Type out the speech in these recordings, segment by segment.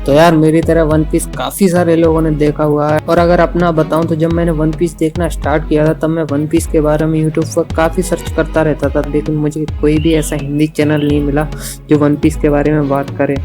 तो यार मेरी तरह वन पीस काफी सारे लोगों ने देखा हुआ है, और अगर अपना बताऊं तो जब मैंने वन पीस देखना स्टार्ट किया था तब मैं वन पीस के बारे में यूट्यूब पर काफी सर्च करता रहता था, लेकिन मुझे कोई भी ऐसा हिंदी चैनल नहीं मिला जो वन पीस के बारे में बात करे।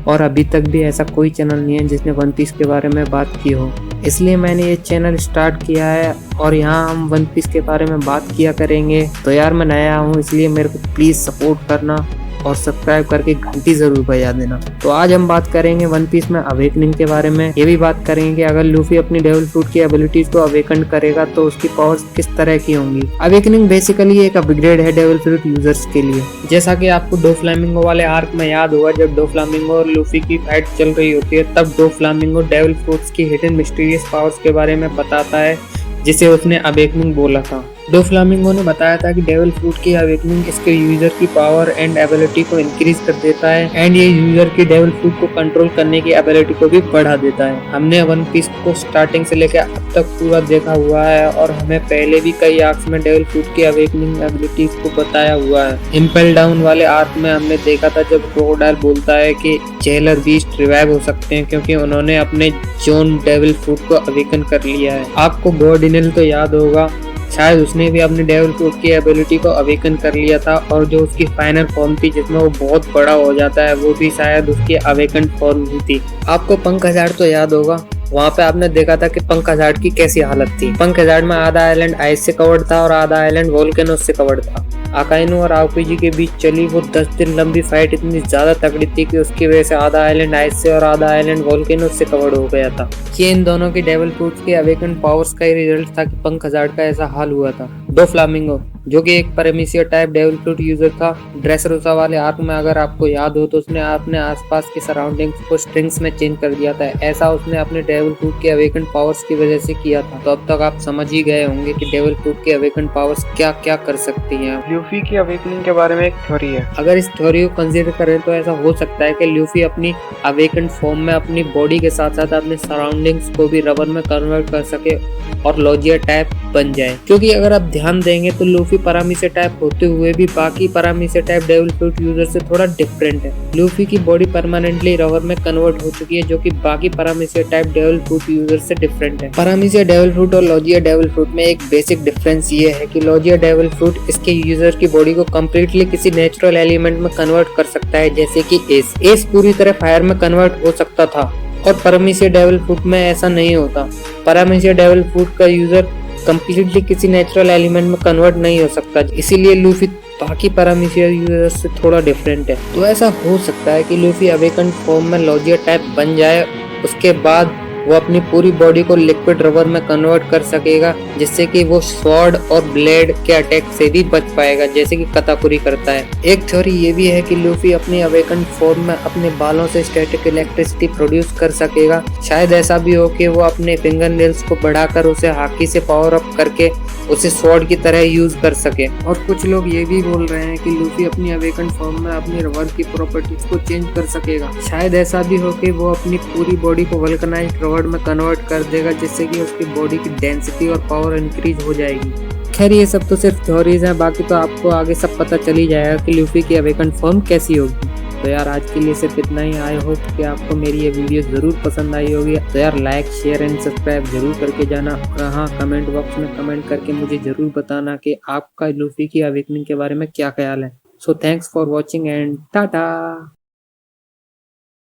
और अभी तक भी ऐसा कोई चैनल नहीं है जिसने वन पीस के बारे में बात की हो, इसलिए मैंने ये चैनल स्टार्ट किया है और यहाँ हम वन पीस के बारे में बात किया करेंगे। तो यार मैं नया हूँ, इसलिए मेरे को प्लीज सपोर्ट करना और सब्सक्राइब करके घंटी जरूर बजा देना। तो आज हम बात करेंगे वन पीस में अवेकनिंग के बारे में। ये भी बात करेंगे कि अगर लूफी अपनी डेविल फ्रूट की एबिलिटीज को अवेकन करेगा तो उसकी पावर्स किस तरह की होंगी। अवेकनिंग बेसिकली एक अपग्रेड है डेविल फ्रूट यूजर्स के लिए। जैसा कि आपको डोफ्लामिंगो वाले आर्क में याद होगा, जब डोफ्लामिंगो और लूफी की फाइट चल रही होती है तब डोफ्लामिंगो डेविल फ्रूट्स की हिडन मिस्टीरियस पावर्स के बारे में बताता है जिसे उसने अवेकनिंग बोला था। डोफ्लामिंगो ने बताया था कि डेविल फ्रूट की अवेकनिंग इसके यूजर की पावर एंड एबिलिटी को इंक्रीज कर देता है एंड ये यूजर की डेविल फ्रूट को कंट्रोल करने की एबिलिटी को भी बढ़ा देता है। हमने वन पीस को स्टार्टिंग से लेकर अब तक पूरा देखा हुआ है और हमें पहले भी कई आर्क्स में डेविल फ्रूट की अवेकनिंग एबिलिटीज को बताया हुआ है। इम्पेल डाउन वाले आर्क में हमने देखा था जब क्रोकोडाइल बोलता है कि जेलर बीस्ट रिवाइव हो सकते हैं क्योंकि उन्होंने अपने जोन डेविल फ्रूट को अवेकन कर लिया है। आपको गॉर्डिनल तो याद होगा, शायद उसने भी अपनी डेविल फ्रूट की एबिलिटी को अवेकन कर लिया था और जो उसकी फाइनल फॉर्म थी जिसमें वो बहुत बड़ा हो जाता है वो भी शायद उसकी अवेकन फॉर्म ही थी। आपको पंख हजार्ड तो याद होगा, वहाँ पे आपने देखा था कि पंख हजार्ड की कैसी हालत थी। पंख हजार्ड में आधा आइलैंड आइस से कवर्ड था और आधा आइलैंड वोल्केनो से कवर्ड था। अकाइनो और आउपीजी के बीच चली वो 10 दिन लंबी फाइट इतनी ज्यादा तगड़ी थी कि उसकी वजह से आधा आइलैंड आइस से और आधा आइलैंड वोल्केनो से कवर्ड हो गया था। ये इन दोनों की डेविल फ्रूट्स के अवेकन पावर्स का ही रिजल्ट था कि पंख हजार्ड का ऐसा हाल हुआ था। डोफ्लामिंगो जो कि एक पैरामीशिया टाइप डेविल फ्रूट यूजर था, ड्रेसरोसा वाले आर्क में अगर आपको याद हो तो उसने अपने आसपास की सराउंडिंग्स को स्ट्रिंग्स में चेंज कर दिया था। ऐसा उसने अपने डेविल फ्रूट के अवेकन पावर्स की वजह से किया था। तो अब तक आप समझ ही गए होंगे कि डेविल फ्रूट के अवेकन पावर्स क्या क्या कर सकती हैं। लूफी की अवेकनिंग के बारे में एक थ्योरी है। अगर इस थ्योरी को कंसीडर करें तो ऐसा हो सकता है कि लूफी अपनी अवेकन फॉर्म में अपनी बॉडी के साथ साथ अपने सराउंडिंग्स को भी रबर में कन्वर्ट कर सके और लॉजिया टाइप बन जाए। क्योंकि अगर आप ध्यान देंगे तो लूफी पैरामीशिया टाइप होते हुए भी बाकी पैरामीशिया टाइप डेविल फ्रूट यूजर से थोड़ा डिफरेंट है। लूफी की बॉडी परमानेंटली रबर में कन्वर्ट हो चुकी है जो कि बाकी पैरामीशिया टाइप डेविल फ्रूट यूजर से डिफरेंट है। पैरामीशिया डेविल फ्रूट और लॉजिया डेविल फ्रूट में एक बेसिक डिफरेंस ये है कि लॉजिया डेविल फ्रूट इसके यूजर की बॉडी को कम्प्लीटली किसी नेचुरल एलिमेंट में कन्वर्ट कर सकता है, जैसे कि एस पूरी तरह फायर में कन्वर्ट हो सकता था और पैरामीशिया डेविल फ्रूट में ऐसा नहीं होता। पैरामीशिया डेविल फ्रूट का यूजर कम्प्लीटली किसी नेचुरल एलिमेंट में कन्वर्ट नहीं हो सकता, इसीलिए लूफी बाकी पैरामीशिया यूजर से थोड़ा डिफरेंट है। तो ऐसा हो सकता है कि लूफी अवेकन फॉर्म में लॉजिया टाइप बन जाए, उसके बाद वो अपनी पूरी बॉडी को लिक्विड रबर में कन्वर्ट कर सकेगा जिससे कि वो स्वॉर्ड और ब्लेड के अटैक से भी बच पाएगा जैसे कि कताकुरी करता है। एक थ्योरी ये भी है कि लूफी अपनी अवेकन फॉर्म में अपने बालों से स्टैटिक इलेक्ट्रिसिटी प्रोड्यूस कर सकेगा। शायद ऐसा भी हो कि वो अपने फिंगर नेल्स को बढ़ाकर उसे हाकी से पावर अप करके उसे स्वॉर्ड की तरह यूज कर सके। और कुछ लोग ये भी बोल रहे हैं कि लूफी अपनी अवेकन फॉर्म में अपनी रबर की प्रॉपर्टीज को चेंज कर सकेगा। शायद ऐसा भी हो कि वो अपनी पूरी बॉडी को वल्कनाइज्ड रबर में कन्वर्ट कर देगा जिससे कि उसकी बॉडी की डेंसिटी और पावर इंक्रीज हो जाएगी। खैर ये सब तो सिर्फ थ्योरीज हैं, बाकी तो आपको आगे सब पता चल ही जाएगा कि लूफी की अवेकन फॉर्म कैसी होगी। तो यार आज के लिए सिर्फ इतना ही। आई होप कि आपको मेरी ये वीडियो जरूर पसंद आई होगी। तो यार लाइक शेयर एंड सब्सक्राइब जरूर करके जाना और हाँ कमेंट बॉक्स में कमेंट करके मुझे जरूर बताना कि आपका लूफी की अवेकनिंग के बारे में क्या ख्याल है। So thanks for watching and Tata.